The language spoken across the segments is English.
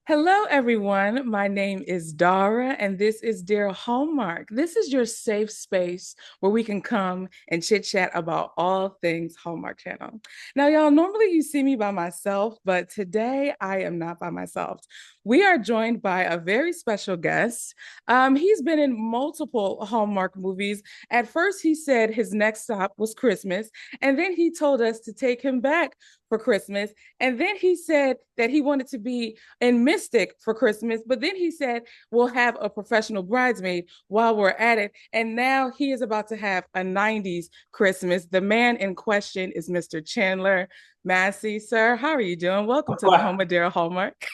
Hello, everyone. My name is Dara, and this is Dear Hallmark. This is your safe space where we can come and chit chat about all things Hallmark Channel. Now, y'all, normally you see me by myself, but today I am not by myself. We are joined by a very special guest. He's been in multiple Hallmark movies. At first, he said his next stop was Christmas, and then he told us to take him back for Christmas. And then he said that he wanted to be in Mystic for Christmas, but then he said we'll have a professional bridesmaid while we're at it. And now he is about to have a 90s Christmas. The man in question is Mr. Chandler Massey. Sir, how are you doing? Welcome to the home of Daryl Hallmark.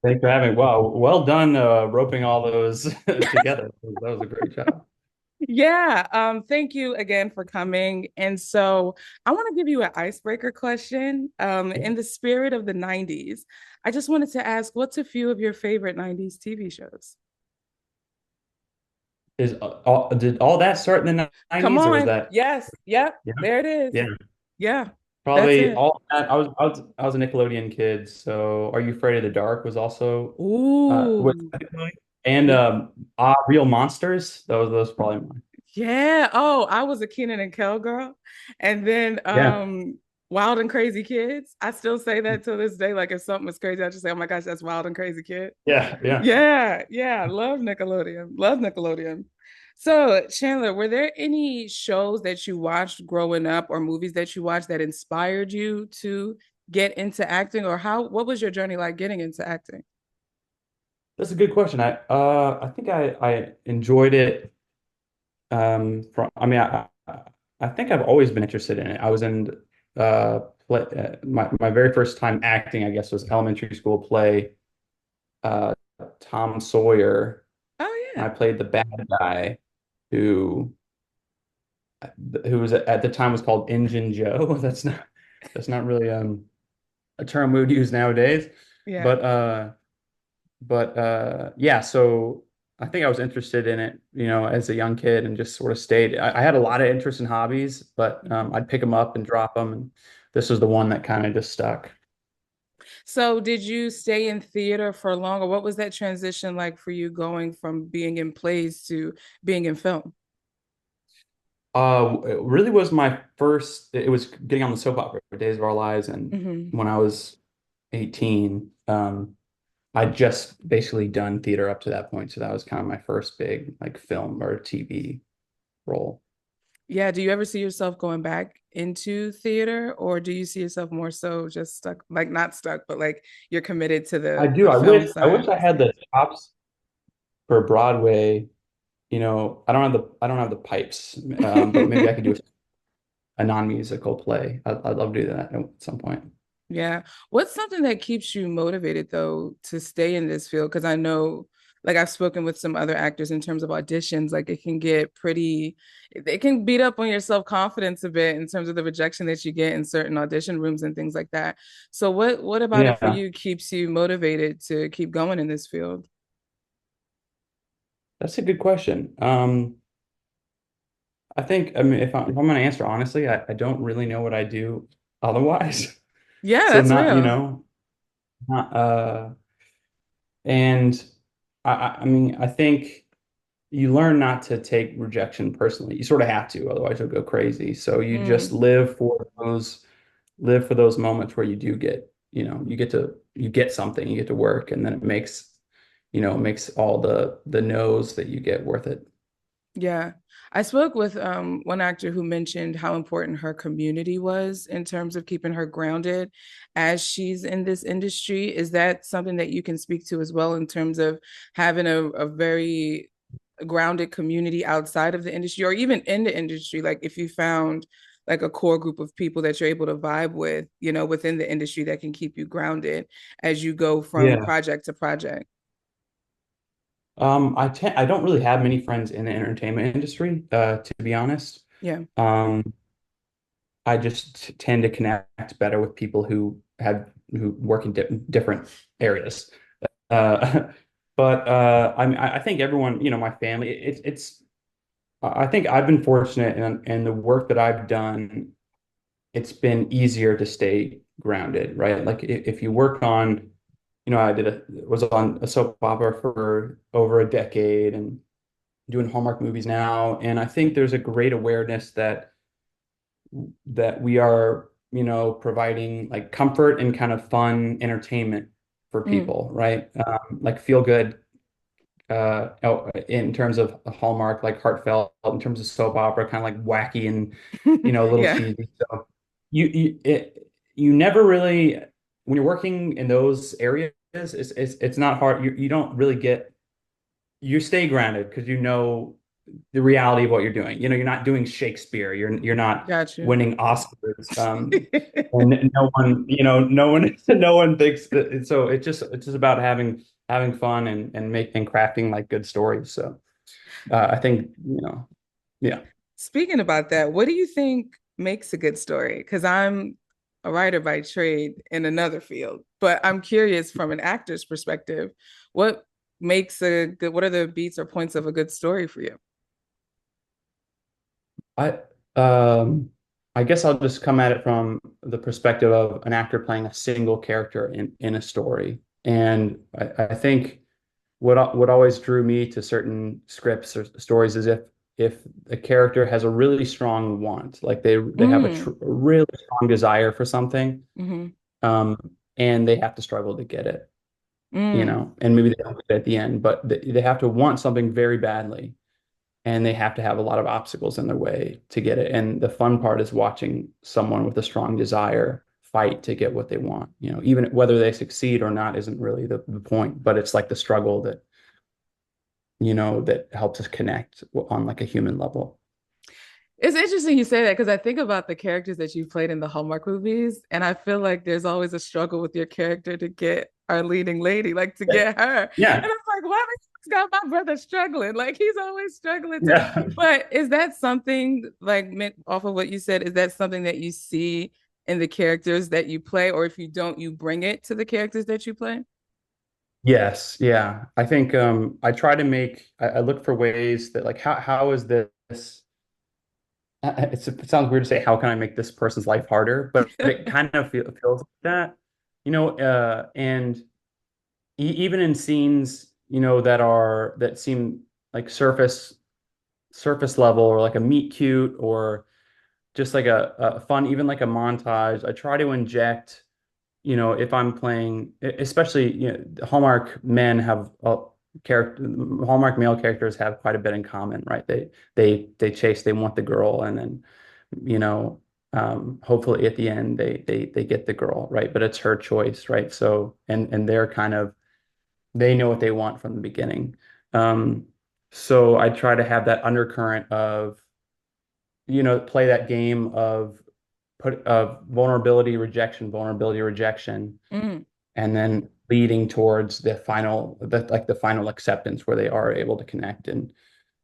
Thanks for having me. Wow, well done roping all those together. That was a great job. Yeah, thank you again for coming. And so I want to give you an icebreaker question. In the spirit of the 90s, I just wanted to ask, what's a few of your favorite 90s TV shows? Did all that start in the Come 90s or was on. that? Yes. Yep. Yeah, There it is. yeah, Yeah. That's probably it. all that. I was a Nickelodeon kid, so Are You Afraid of the Dark was also was Ooh. that Nickelodeon? And Yeah. Real Monsters. Those probably mine. Yeah. Oh, I was a Kenan and Kel girl. And then Yeah, Wild and Crazy Kids. I still say that to this day. Like if something was crazy, I just say, oh my gosh, that's Wild and Crazy Kid. yeah, yeah. Yeah, yeah. Love Nickelodeon. Love Nickelodeon. So, Chandler, were there any shows that you watched growing up or movies that you watched that inspired you to get into acting, or what was your journey like getting into acting? That's a good question. I think I enjoyed it. I think I've always been interested in it. I was in my very first time acting, I guess, was elementary school play, uh, Tom Sawyer, Oh and yeah. I played the bad guy who who was at the time was called Injun Joe. That's not really a term we would use nowadays, Yeah. but yeah, so I think I was interested in it, as a young kid and just sort of stayed. I had a lot of interest in hobbies, but I'd pick them up and drop them, and this was the one that kind of just stuck. So, did you stay in theater for long, or what was that transition like for you going from being in plays to being in film? It really was my first. It was getting on the soap opera, Days of Our Lives, and Hmm. when I was 18, I'd just basically done theater up to that point, so that was kind of my first big like film or TV role. Yeah. Do you ever see yourself going back into theater, or do you see yourself more so just stuck, like not stuck, but like you're committed to I the do. film I wish side? I had the chops for Broadway. I don't have the pipes, but maybe I could do a non-musical play. I'd love to do that at some point. Yeah. What's something that keeps you motivated though to stay in this field? Because I know, like I've spoken with some other actors in terms of auditions, like it can beat up on your self-confidence a bit in terms of the rejection that you get in certain audition rooms and things like that. So what about it for Yeah, you keeps you motivated to keep going in this field? that's a good question. I mean, if I'm going to answer honestly, I don't really know what I do otherwise. Yeah, So that's not, real. not, and I mean, I think you learn not to take rejection personally. You sort of have to, otherwise you'll go crazy. So you just Mm. live for those moments where you do get, you get something, you get to work, and then it makes all the no's that you get worth it. Yeah. I spoke with one actor who mentioned how important her community was in terms of keeping her grounded as she's in this industry. Is that something that you can speak to as well in terms of having a very grounded community outside of the industry or even in the industry? Like if you found like a core group of people that you're able to vibe with, within the industry that can keep you grounded as you go from Yeah. project to project. I don't really have many friends in the entertainment industry, to be honest. Yeah. Um, I just tend to connect better with people who work in different areas. Uh, but I mean, I think everyone, my family, I think I've been fortunate in the work that I've done. It's been easier to stay grounded, right? Like if you work on, I was on a soap opera for over a decade and doing Hallmark movies now. And I think there's a great awareness that we are, providing like comfort and kind of fun entertainment for Mm. people, right? Like feel good in terms of Hallmark, like heartfelt, in terms of soap opera, kind of like wacky and a little Yeah, cheesy. So you never really when you're working in those areas, it's not hard. You don't really get you stay grounded because you know the reality of what you're doing. You're not doing Shakespeare. You're not got you. winning Oscars. And no one, no one, no one thinks that. So it's just about having fun and crafting like good stories. So I think yeah. Speaking about that, what do you think makes a good story? Because I'm a writer by trade in another field, but I'm curious from an actor's perspective, what what are the beats or points of a good story for you? I um I guess I'll just come at it from the perspective of an actor playing a single character in a story. And I think what always drew me to certain scripts or stories is if a character has a really strong want, like they have Mm, a really strong desire for something, mm-hmm, um, and they have to struggle to get it, mm. and maybe they don't get it at the end, but they have to want something very badly, and they have to have a lot of obstacles in their way to get it. And the fun part is watching someone with a strong desire fight to get what they want. Even whether they succeed or not isn't really the point, but it's like the struggle that helps us connect on like a human level. It's interesting you say that because I think about the characters that you played in the Hallmark movies, and I feel like there's always a struggle with your character to get our leading lady, like to get her. And Yeah. I'm like, why has got my brother struggling? Like he's always struggling to. Yeah. But is that something like meant off of what you said? Is that something that you see in the characters that you play, or if you don't, you bring it to the characters that you play? Yes. Yeah. I think I try to I look for ways that like how is this it sounds weird to say how can I make this person's life harder, but it kind of feels like that, and even in scenes, that seem like surface level or like a meet cute or just like a fun, even like a montage. I try to inject, if I'm playing, especially, Hallmark men have character, Hallmark male characters have quite a bit in common, right? They want the girl, and then, you know, hopefully at the end they get the girl, right? But it's her choice, right? So, and they know what they want from the beginning. Um, so I try to have that undercurrent of, play that game of vulnerability, rejection, Mm. and then leading towards the final acceptance where they are able to connect. And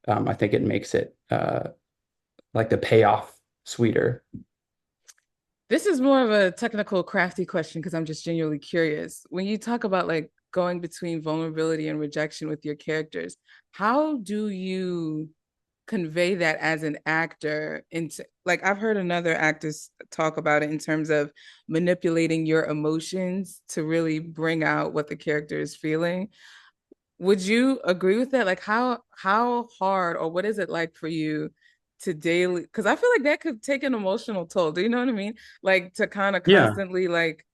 I think it makes it like the payoff sweeter. This is more of a technical, crafty question because I'm just genuinely curious. When you talk about like going between vulnerability and rejection with your characters, how do you convey that as an actor into like I've heard another actors talk about it in terms of manipulating your emotions to really bring out what the character is feeling. Would you agree with that? Like how hard or what is it like for you to daily because I feel like that could take an emotional toll. Do you know what I mean? Like to kind of Yeah. constantly like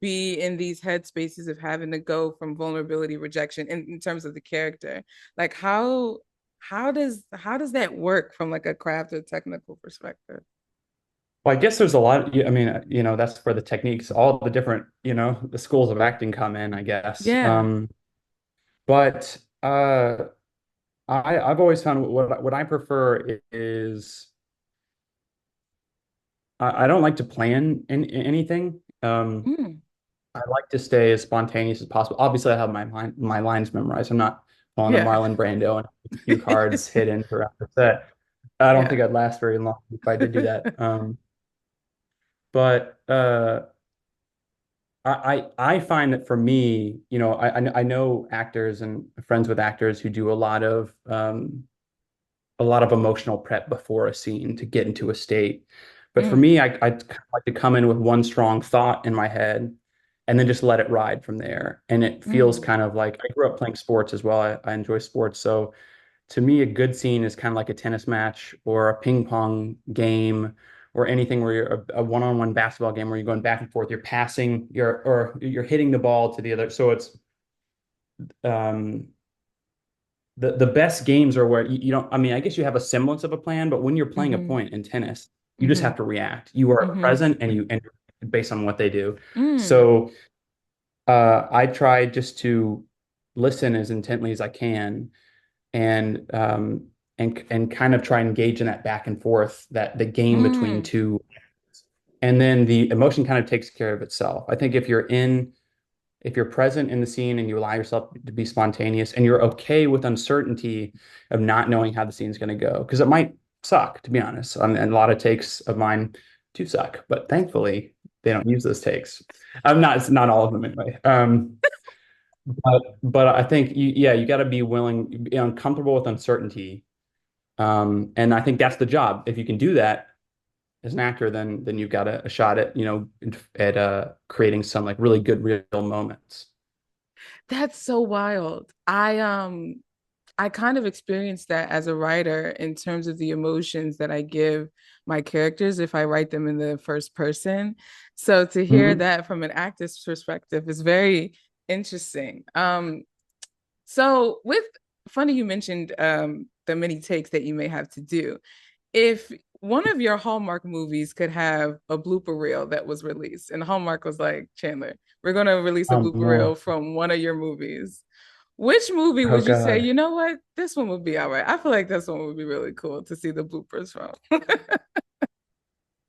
be in these headspaces of having to go from vulnerability rejection in terms of the character. Like how does that work from like a craft or technical perspective? Well, I guess there's a lot. I mean, that's where the techniques, all the different, the schools of acting come in, I guess. Yeah. But I've always found what I prefer is I don't like to plan anything. Mm. I like to stay as spontaneous as possible. Obviously, I have my lines memorized. I'm not pulling a Yeah. Marlon Brando and a few cards hidden throughout the set. I don't Yeah. think I'd last very long if I did do that. But I find that for me, I know actors and friends with actors who do a lot of emotional prep before a scene to get into a state. But for Mm. me, I like to come in with one strong thought in my head, and then just let it ride from there. And it feels Mm, kind of like I grew up playing sports as well. I enjoy sports. So to me, a good scene is kind of like a tennis match or a ping pong game or anything where you're a one-on-one basketball game where you're going back and forth, you're passing, you're hitting the ball to the other. So it's um the best games are where you don't, I mean, I guess you have a semblance of a plan, but when you're playing a mm-hmm, point in tennis, you just mm-hmm, have to react. You are mm-hmm, present and based on what they do. mm. So I try just to listen as intently as I can and and kind of try and engage in that back and forth, that the game between Mm, two, and then the emotion kind of takes care of itself. I think if you're present in the scene and you allow yourself to be spontaneous and you're okay with uncertainty of not knowing how the scene's going to go, because it might suck, to be honest. And a lot of takes of mine do suck, but thankfully they don't use those takes. I'm not, it's not all of them anyway. But I think yeah, you got to be willing, be uncomfortable with uncertainty. And I think that's the job. If you can do that as an actor, then you've got a shot at, at creating some like really good real moments. that's so wild. I kind of experienced that as a writer in terms of the emotions that I give my characters if I write them in the first person. So to hear Mhm. that from an actor's perspective is very interesting. So with funny you mentioned the many takes that you may have to do. If one of your Hallmark movies could have a blooper reel that was released, and Hallmark was like, Chandler, we're going to release a blooper reel No. from one of your movies. Which movie Oh would you say, God. you know what, this one would be all right? I feel like this one would be really cool to see the bloopers from.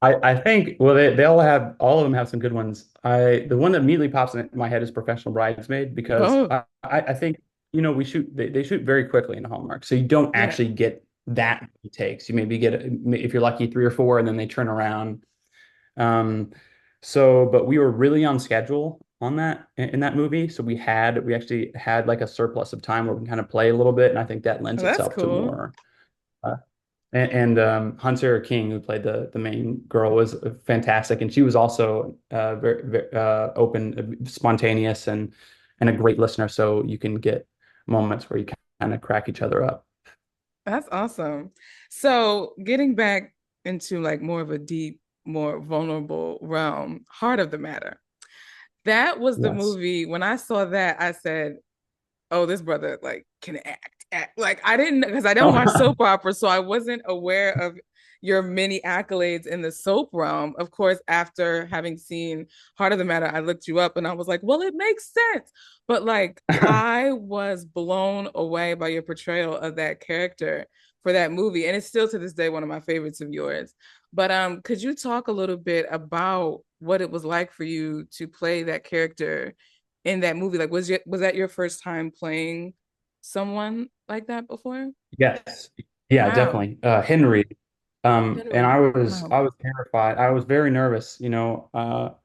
I think well all of them have some good ones. The one that immediately pops in my head is Professional Bridesmaid because Oh, I think they shoot very quickly in Hallmark, so you don't yeah. actually get that many takes. You maybe get if you're lucky three or four, and then they turn around. Um, but we were really on schedule on that in that movie, so we actually had like a surplus of time where we can kind of play a little bit, and I think that Oh, lends that's itself to cool. more. And Hunter King, who played the main girl, was fantastic, and she was also very open, spontaneous, and a great listener. So you can get moments where you kind of crack each other up. That's awesome. So getting back into like more of a deep, more vulnerable realm, Heart of the Matter. That was the Yes. movie. When I saw that, I said, oh, this brother like can act. Like I didn't because I don't watch Oh, soap operas, so I wasn't aware of your many accolades in the soap realm. Of course, after having seen Heart of the Matter, I looked you up and I was like, well, it makes sense. But like I was blown away by your portrayal of that character for that movie. And it's still to this day one of my favorites of yours. But could you talk a little bit about what it was like for you to play that character in that movie? Like, was that your first time playing someone like that before? yes. Yeah, Wow, definitely. Henry. And Henry. Wow, I was terrified. I was very nervous,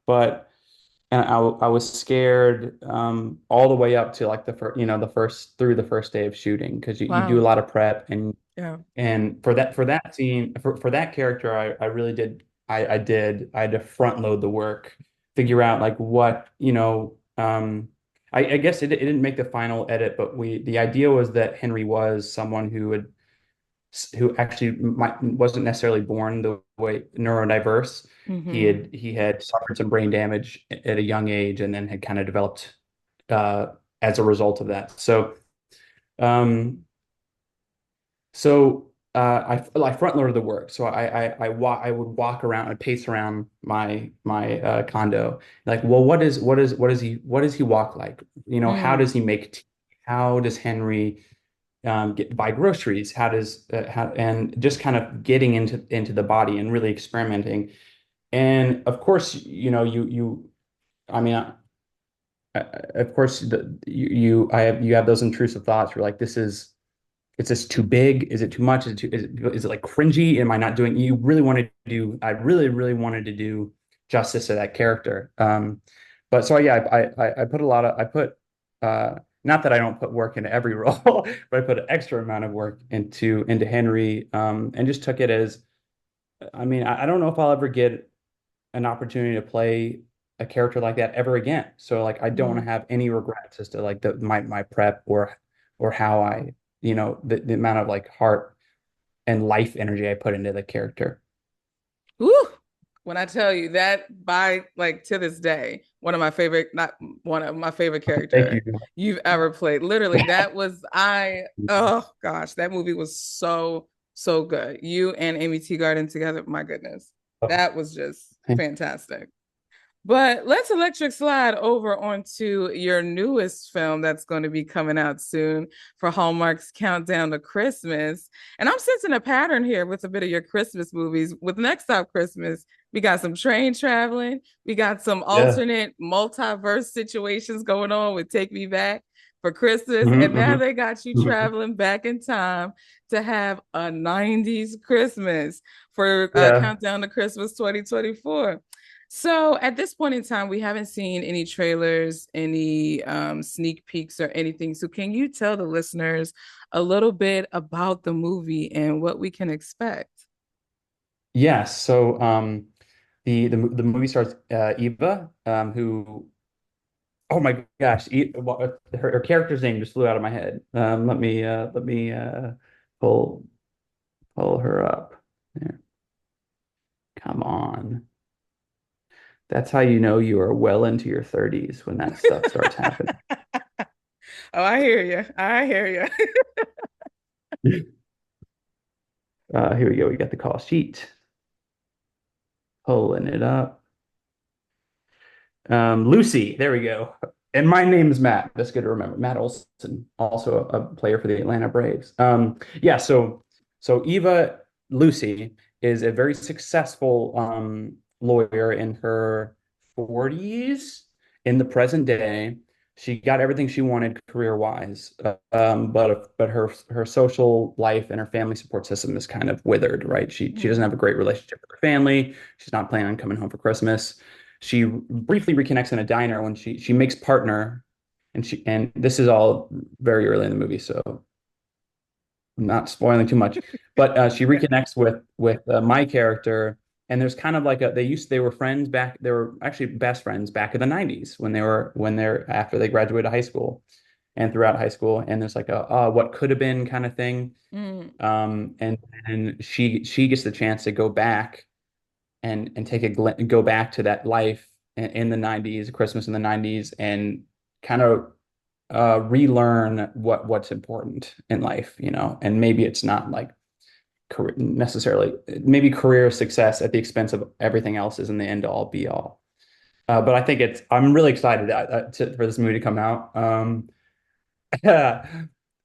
but and I was scared all the way up to like the first through the first day of shooting because you do a wow. lot of prep Yeah, and for that scene for that character I really did I had to front load the work, figure out like what I guess it didn't make the final edit, but we the idea was that Henry was someone who actually wasn't necessarily born the way neurodiverse. mm-hmm. He had suffered some brain damage at a young age and then had kind of developed uh, as a result of that. Um, I front loaded the work. So I would walk around and pace around my condo. Like, well, what does he walk like? How Mm. does he make tea? How does Henry buy groceries? How does how and just kind of getting into the body and really experimenting. And of course, I mean, of course, you have those intrusive thoughts. You're like, is this too big? Is it too much? Is it like cringy? Am I not doing? You really wanted to do. I really, really wanted to do justice to that character. But so yeah, I put a lot of I put not that I don't put work into every role, but I put an extra amount of work into Henry, and just took it as. I mean, I don't know if I'll ever get an opportunity to play a character like that ever again. So like I don't Mm. have any regrets as to like my prep or how I, the amount of like heart and life energy I put into the character. Woo! When I tell you that by like to this day, one of my favorite, not one of my favorite Thank character you. you've ever played. Literally, that was oh gosh, that movie was so, so good. You and Amy Teagarden together, my goodness. That was just fantastic. But let's electric slide over onto your newest film that's going to be coming out soon for Hallmark's Countdown to Christmas. And I'm sensing a pattern here with a bit of your Christmas movies. With Next Stop Christmas, we got some train traveling, we got some Yeah. alternate multiverse situations going on with Take Me Back for Christmas. And now Hmm. they got you Hmm. traveling back in time to have a 90s Christmas for Yeah. Countdown to Christmas 2024. So at this point in time, we haven't seen any trailers, any sneak peeks, or anything. So can you tell the listeners a little bit about the movie and what we can expect? Yes. So the movie stars Eva, who, oh my gosh, her character's name just flew out of my head. Let me pull pull her up. There. Come on. That's how you know you are well into your 30s when that stuff starts happening. Oh, I hear you. I hear you. Here we go. We got the call sheet. Pulling it up. Lucy, there we go. And my name is Matt. That's good to remember. Matt Olson, also a player for the Atlanta Braves. Yeah, so Eva Lucy is a very successful lawyer in her 40s in the present day. She got everything she wanted career-wise, but her social life and her family support system is kind of withered, right? She doesn't Mm. have a great relationship with her family. She's not planning on coming home for Christmas. She briefly reconnects in a diner when she makes partner, and this is all very early in the movie, so I'm not spoiling too much. But she Okay. reconnects with my character, and there's kind of like they were friends back. They were actually best friends back in the 90s when they're after they graduated high school and throughout high school. And there's like a what could have been kind of thing. Mm. And she gets the chance to go back and go back to that life in the 90s, Christmas in the 90s, and kind of relearn what's important in life, and maybe it's not like career, necessarily, maybe career success at the expense of everything else isn't the end all be all. But I think I'm really excited for this movie to come out.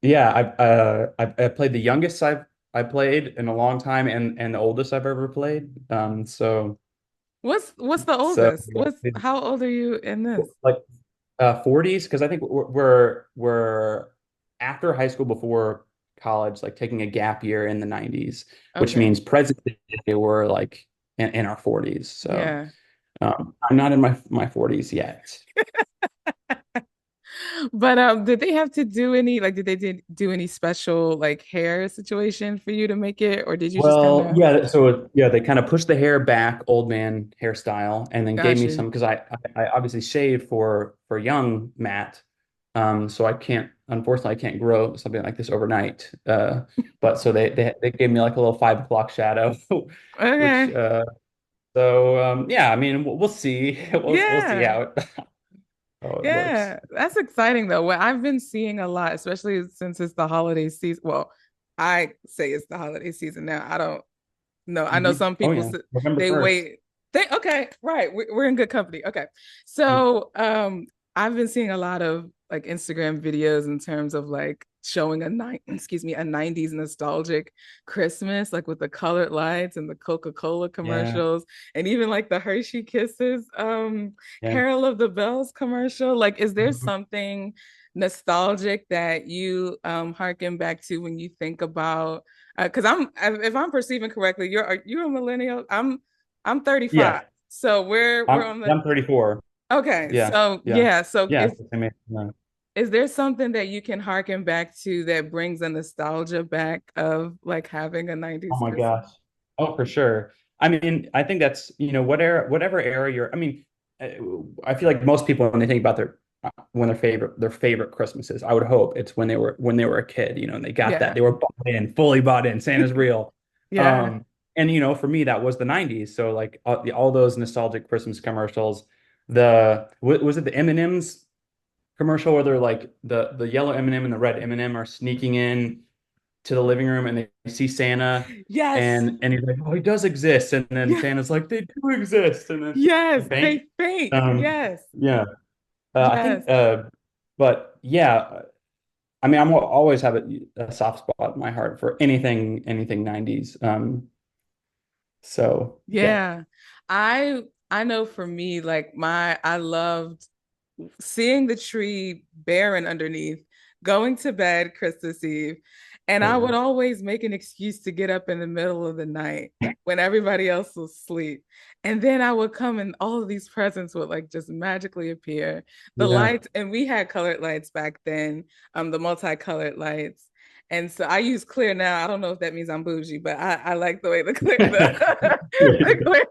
Yeah, I played the youngest I played in a long time and the oldest I've ever played. What's the So oldest? What's how old are you in this? like 40s, because I think we're after high school before college, like taking a gap year in the 90s, which Okay. means present day we're like in our 40s. So Yeah. I'm not in my 40s yet. But did they have to do any like do any special like hair situation for you to make it, or did you just kind Well, of yeah, yeah, they kind of pushed the hair back, old man hairstyle, and then gave got me you? some because I obviously shaved for young Matt. So unfortunately I can't grow something like this overnight. But so they gave me like a little 5 o'clock shadow, which Okay. yeah, I mean we'll see. We'll see Yeah. how it works. Yeah. That's exciting though. What I've been seeing a lot, especially since it's the holiday season. Well, I say it's the holiday season now. I don't know. I know some Oh people yeah, November they 1st. wait. They okay, right. We're in good company. Okay. So I've been seeing a lot of like Instagram videos in terms of like showing excuse me, a 90s nostalgic Christmas, like with the colored lights and the Coca-Cola Yeah, commercials, and even like the Hershey Kisses, yeah. Carol of the Bells commercial. Like, is there Mhm. something nostalgic that you harken back to when you think about because if I'm perceiving correctly, are you a millennial? I'm 35. Yeah, So we're on the I'm 34. okay. Yeah, So yeah, yeah. So yeah. It's the same age. Yeah. is there something that you can harken back to that brings a nostalgia back of like having a Oh 90s my Christmas? gosh. Oh, for sure. I mean, I think that's, whatever era you're, I mean, I feel like most people when they think about when their favorite Christmases, I would hope it's when they were a kid, you know, and they got that Yeah. they were bought in, fully bought in. Santa's real. Yeah. Um, and you know, for me, that was the '90s. So like all those nostalgic Christmas commercials. Was it the M&M's commercial where they're like the yellow M&M and the red M&M are sneaking in to the living room and they see Santa Yes. and he's like, oh, he does exist. And then Yeah. Santa's like, they do exist. And then they Yes. faint. They faint. Um, Yes. yeah. I Yes. think, but yeah, I mean, always have a soft spot in my heart for anything 90s. So yeah. Yeah. I know for me, like I loved seeing the tree barren underneath, going to bed Christmas Eve, and Oh I yeah. would always make an excuse to get up in the middle of the night when everybody else was asleep. And then I would come and all of these presents would like just magically appear. The Yeah. lights, and we had colored lights back then, the multicolored lights. And so I use clear now. I don't know if that means I'm bougie, but I like the way the clear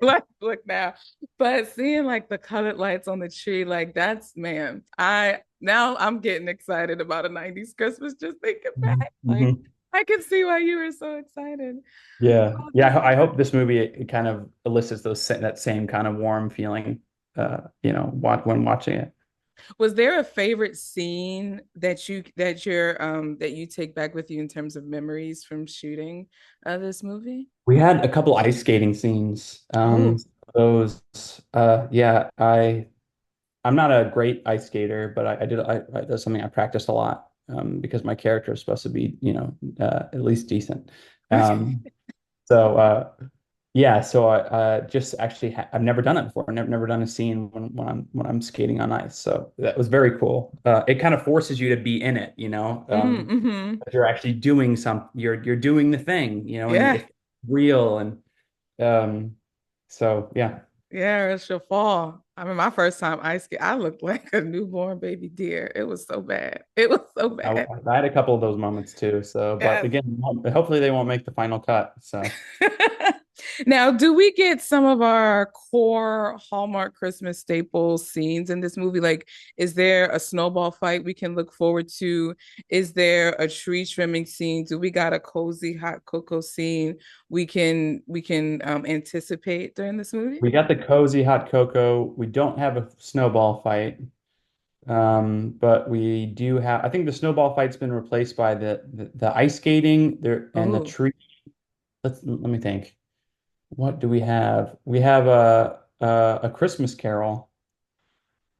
lights look now. But seeing like the colored lights on the tree, like that's man, I'm getting excited about a 90s Christmas just thinking back. Like Mhm. I can see why you were so excited Yeah. about Yeah. that. I hope this movie it kind of elicits that same kind of warm feeling, when watching it. Was there a favorite scene that you take back with you in terms of memories from shooting this movie? We had a couple ice skating scenes. Oh, Those, yeah, I'm not a great ice skater, but that's something I practiced a lot, because my character is supposed to be, at least decent. okay. Um, so, yeah, so I just actually I've never done it before. I've never done a scene when I'm skating on ice. So that was very cool. It kind of forces you to be in it, Mm-hmm. you're actually doing you're doing the thing, and Yeah. it's real um, so yeah, Yeah, it shall fall. I mean, my first time ice skate, I looked like a newborn baby deer. It was so bad. It was so I, bad. I had a couple of those moments too. So, but Yes. again, hopefully they won't make the final cut. So Now, do we get some of our core Hallmark Christmas staple scenes in this movie? Like, is there a snowball fight we can look forward to? Is there a tree trimming scene? Do we got a cozy hot cocoa scene we can anticipate during this movie? we got the cozy hot cocoa. We don't have a snowball fight. But we do have, I think the snowball fight's been replaced by the ice skating there and the Oh, tree. Let me think. What do we have? We have a Christmas Carol,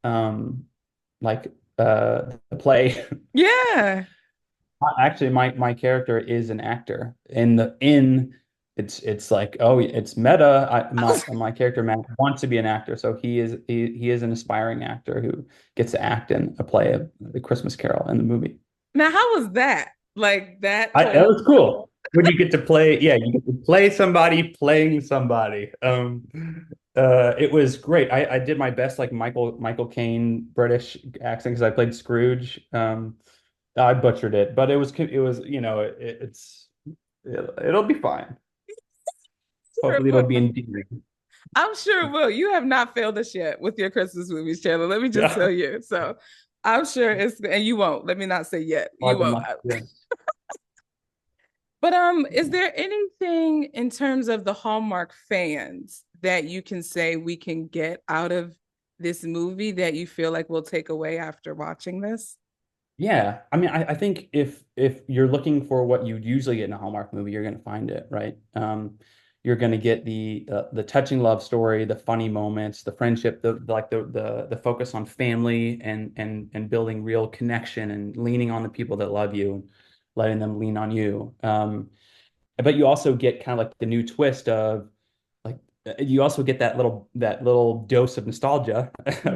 um, like the play. yeah. Actually, my character is an actor. It's like, oh, it's meta. My character Matt wants to be an actor, so he is an aspiring actor who gets to act in a play of the Christmas Carol in the movie. Now, how was that? Like that That whole was cool. When you get to play, yeah, you get to play somebody playing somebody. It was great. I did my best like Michael Caine British accent because I played Scrooge. I butchered it, but it was it'll be fine. sure it Hopefully it'll be will. endearing. I'm sure it will. You have not failed us yet with your Christmas movies, Chandler. Let me just Yeah. tell you. So I'm sure and you won't. Let me not say yet. You Pardon won't. my, yeah. But is there anything in terms of the Hallmark fans that you can say we can get out of this movie that you feel like we'll take away after watching this? Yeah. I mean, I think if you're looking for what you usually get in a Hallmark movie, you're gonna find it, right? You're gonna get the touching love story, the funny moments, the friendship, the focus on family and building real connection and leaning on the people that love you, letting them lean on you. But you also get kind of like the new twist of like you also get that little dose of nostalgia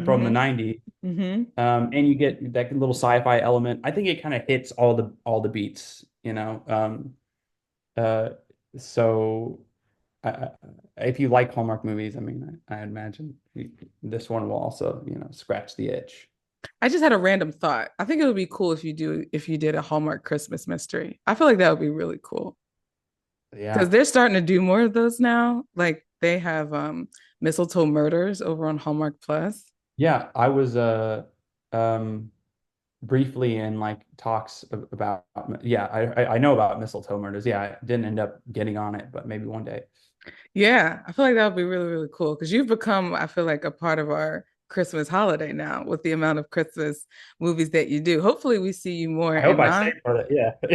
from the Mm-hmm. 90s. Mm-hmm. And you get that little sci-fi element. I think it kind of hits all the beats, uh so I, if you like Hallmark movies, I mean, I imagine this one will also, scratch the itch. I just had a random thought. I think it would be cool if you did a Hallmark Christmas mystery. I feel like that would be really cool. Because Yeah. they're starting to do more of those now. Like they have Mistletoe Murders over on Hallmark Plus. Yeah, I was um briefly in like talks about yeah, I know about mistletoe murders. Yeah, I didn't end up getting on it, but maybe one day. Yeah, I feel like that would be really, really cool because you've become, I feel like, a part of our Christmas holiday now with the amount of Christmas movies that you do. Hopefully, we see you more I hope in I stay non. for that.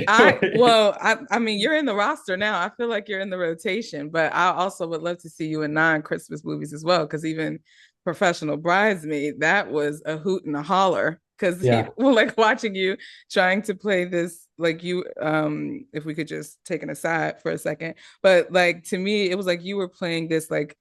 Yeah. I mean, you're in the roster now. I feel like you're in the rotation, but I also would love to see you in non-Christmas movies as well. Because even Professional Bridesmaid, that was a hoot and a holler. Because Yeah. people like watching you trying to play this, like you, if we could just take an aside for a second, but like to me, it was like you were playing this like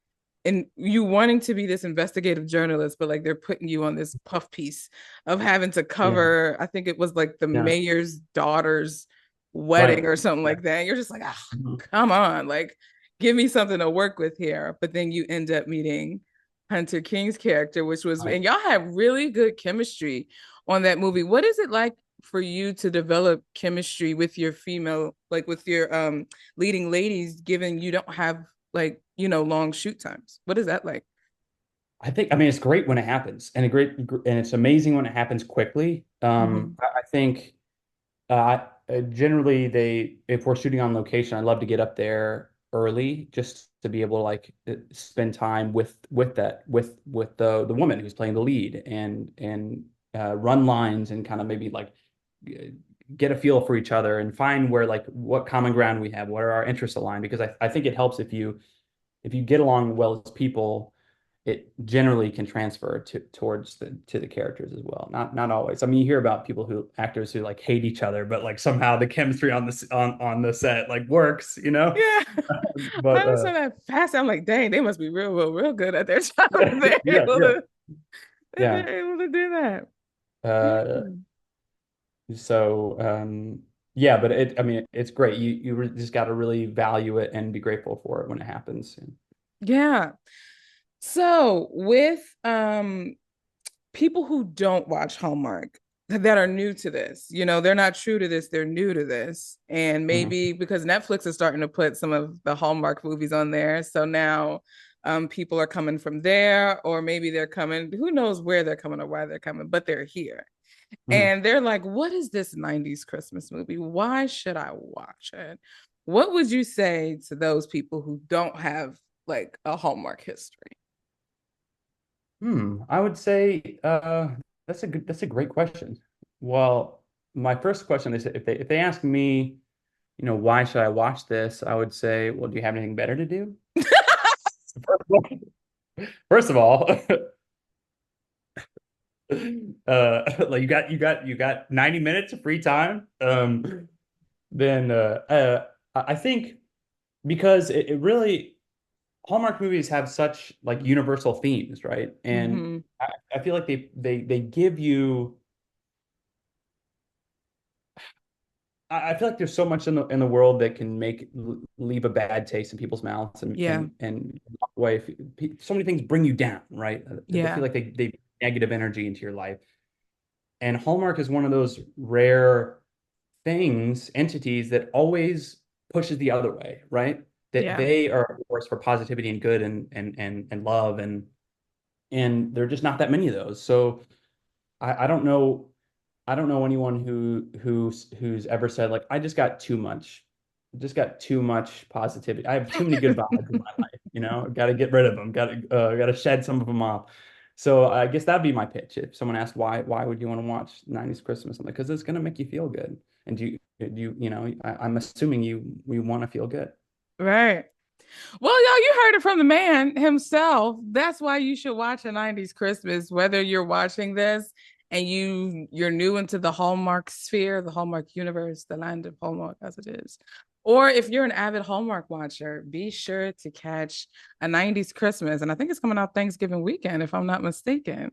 and you wanting to be this investigative journalist, but like they're putting you on this puff piece of having to Yeah. cover, I think it was like the Yeah. mayor's daughter's wedding Right. or something Yeah. like that. And you're just like, ah, Mhm. come on, like give me something to work with here. But then you end up meeting Hunter King's character, which was, Right. and y'all have really good chemistry on that movie. What is it like for you to develop chemistry with your female, like with your leading ladies, given you don't have like, long shoot times? What is that like? I mean, it's great when it happens, and it's amazing when it happens quickly. Mm-hmm. I think generally if we're shooting on location, I'd love to get up there early just to be able to like spend time with the woman who's playing the lead and run lines and kind of maybe like get a feel for each other and find where like what common ground we have, what are our interests aligned, because I think it helps if you get along well as people, it generally can transfer towards the characters as well. Not always. I mean, you hear about people who actors who like hate each other, but like somehow the chemistry on the set like works, you know? Yeah. I But understand that fast. I'm like, dang, they must be real, real, real good at their job if they're yeah, able yeah, to if yeah. they're able to do that. Uh, Yeah. so yeah, but I mean, it's great. You just got to really value it and be grateful for it when it happens. Yeah. So with people who don't watch Hallmark that are new to this, they're not true to this, they're new to this. And Mhm. maybe because Netflix is starting to put some of the Hallmark movies on there. So now people are coming from there, or maybe they're coming, who knows where they're coming or why they're coming, but they're here. Mhm. And they're like, what is this 90s Christmas movie? Why should I watch it? What would you say to those people who don't have like a Hallmark history? I would say that's a great question. Well, my first question is if they ask me, why should I watch this? I would say, well, do you have anything better to do? First of all, like you got 90 minutes of free time. Then I think because it really Hallmark movies have such like universal themes, right? And Mm-hmm. I feel like they give you I feel like there's so much in the world that can leave a bad taste in people's mouths Yeah. and walk away. So many things bring you down, right? They feel Yeah. like they negative energy into your life. And Hallmark is one of those rare entities that always pushes the other way, right? That Yeah. they are a force for positivity and good and love and there are just not that many of those. So I don't know. I don't know anyone who's ever said like just got too much positivity. I have too many good vibes in my life, Got to get rid of them. Got to shed some of them off. So I guess that'd be my pitch. If someone asked why would you want to watch 90s Christmas? I'm like, because it's gonna make you feel good. And I'm assuming you want to feel good. Right. Well, y'all, you heard it from the man himself. That's why you should watch a 90s Christmas, whether you're watching this and you're new into the Hallmark sphere, the Hallmark universe, the land of Hallmark as it is. Or if you're an avid Hallmark watcher, be sure to catch a 90s Christmas. And I think it's coming out Thanksgiving weekend, if I'm not mistaken.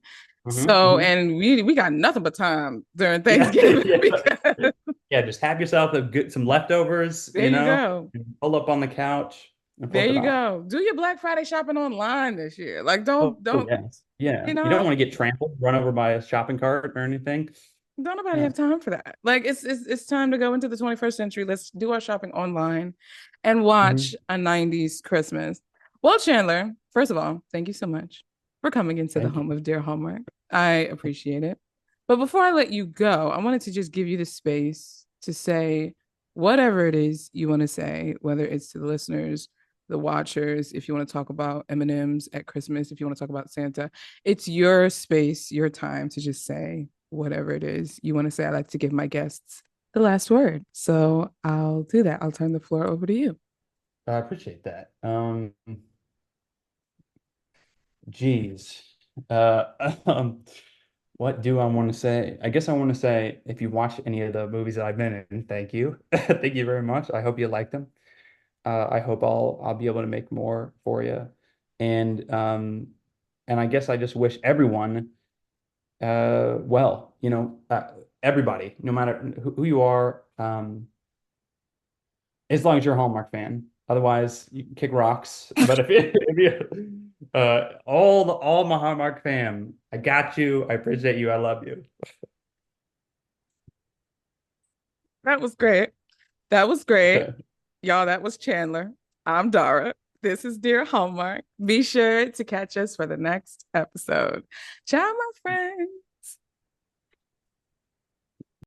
So, Hmm. and we got nothing but time during Yeah, Thanksgiving yeah, because yeah. Just have yourself some leftovers, there you go. pull up on the couch and There flip it you on. go. Do your Black Friday shopping online this year. Like, Oh, yes. Yeah. you You don't know, want to get trampled, run over by a shopping cart or anything. don't nobody Yeah. have time for that. Like, it's time to go into the 21st century. Let's do our shopping online and watch Hmm. a 90s Christmas. Well, Chandler, first of all, thank you so much for coming into the Thank you. home of Dear Hallmark. I appreciate it. But before I let you go, I wanted to just give you the space to say whatever it is you want to say, whether it's to the listeners, the watchers, if you want to talk about M&Ms at Christmas, if you want to talk about Santa. It's your space, your time to just say whatever it is you want to say. I like to give my guests the last word. So I'll do that. I'll turn the floor over to you. I appreciate that. Geez. Uh, um, what do I want to say? I guess I want to say if you watch any of the movies that I've been in, thank you. Thank you very much. I hope you like them. I hope I'll be able to make more for you. And and I guess I just wish everyone well, everybody, no matter who you are, as long as you're a Hallmark fan. Otherwise, you can kick rocks. But if you all my Hallmark fam, I got you. I appreciate you. I love you. That was great. That was great. Y'all, that was Chandler. I'm Dara. This is Dear Hallmark. Be sure to catch us for the next episode. Ciao, my friend.